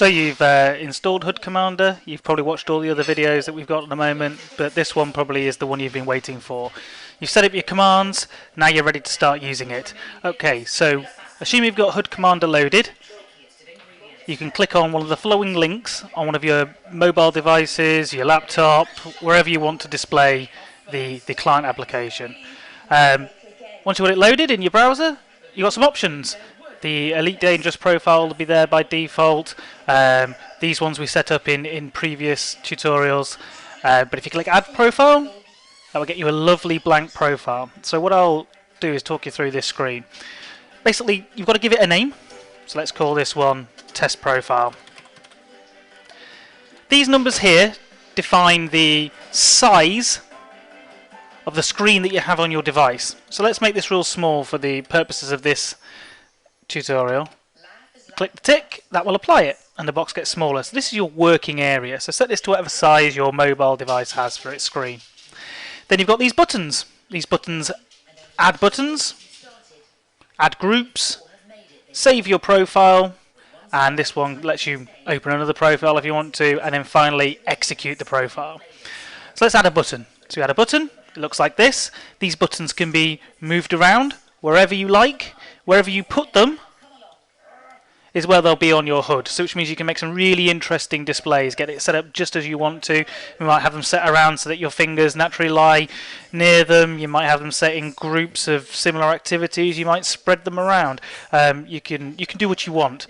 So you've installed HUD Commander, you've probably watched all the other videos that we've got at the moment, but this one probably is the one you've been waiting for. You've set up your commands, now you're ready to start using it. Okay, so assume you've got HUD Commander loaded. You can click on one of the following links on one of your mobile devices, your laptop, wherever you want to display the client application. Once you've got it loaded in your browser, you've got some options. The Elite Dangerous profile will be there by default. These ones we set up in previous tutorials. But if you click Add Profile, that will get you a lovely blank profile. So what I'll do is talk you through this screen. Basically, you've got to give it a name. So let's call this one Test Profile. These numbers here define the size of the screen that you have on your device. So let's make this real small for the purposes of this tutorial. Click the tick, that will apply it, and the box gets smaller. So this is your working area. So set this to whatever size your mobile device has for its screen. Then you've got these buttons. These buttons add groups, save your profile, and this one lets you open another profile if you want to, and then finally execute the profile. So let's add a button. So we add a button, it looks like this. These buttons can be moved around wherever you like. Wherever you put them is where they'll be on your HUD, so which means you can make some really interesting displays, get it set up just as you want to. You might have them set around so that your fingers naturally lie near them. You might have them set in groups of similar activities. You might spread them around. You can do what you want.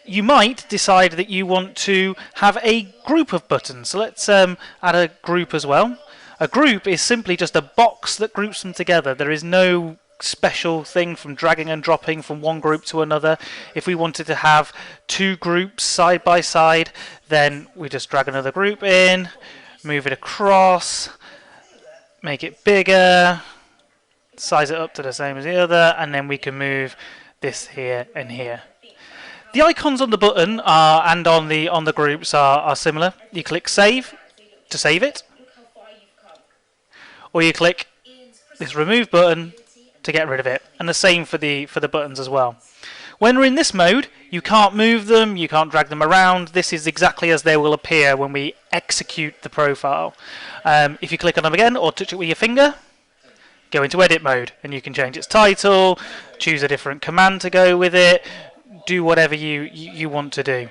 You might decide that you want to have a group of buttons, so let's add a group as well. A group is simply just a box that groups them together. There is no special thing from dragging and dropping from one group to another. If we wanted to have two groups side by side, then we just drag another group in, move it across, make it bigger, size it up to the same as the other, and then we can move this here and here. The icons on the button and on the groups are similar. You click Save to save it, or you click this Remove button to get rid of it, and the same for the buttons as well. When we're in this mode, you can't move them, you can't drag them around. This is exactly as they will appear when we execute the profile. If you click on them again or touch it with your finger, go into edit mode, and you can change its title, choose a different command to go with it, do whatever you want to do.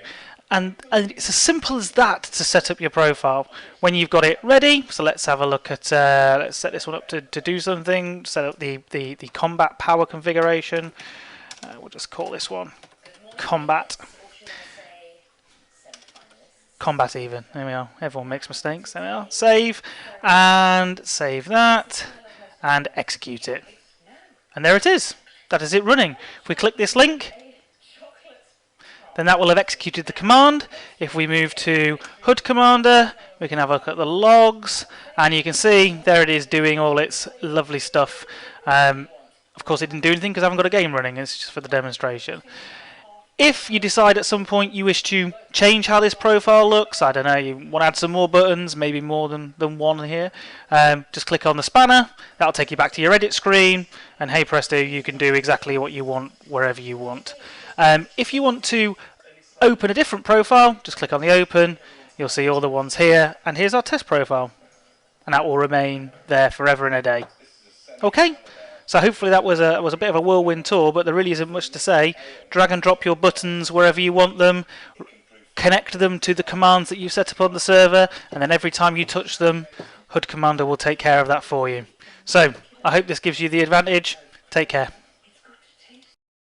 And it's as simple as that to set up your profile. When you've got it ready, so let's have a look at, let's set this one up to do something, set up the combat power configuration. We'll just call this one Combat. Combat even, there we are, everyone makes mistakes, there we are. Save, and save that, and execute it. And there it is, that is it running. If we click this link, then that will have executed the command. If we move to HUD Commander, we can have a look at the logs, and you can see there it is doing all its lovely stuff. Of course it didn't do anything because I haven't got a game running, it's just for the demonstration. If you decide at some point you wish to change how this profile looks, I don't know, you want to add some more buttons, maybe more than one here, just click on the spanner, that'll take you back to your edit screen, and hey presto, you can do exactly what you want wherever you want. If you want to open a different profile, just click on the open, you'll see all the ones here, and here's our test profile, and that will remain there forever and a day. Okay, so hopefully that was a bit of a whirlwind tour, but there really isn't much to say. Drag and drop your buttons wherever you want them, connect them to the commands that you set up on the server, and then every time you touch them, HUD Commander will take care of that for you. So I hope this gives you the advantage. Take care.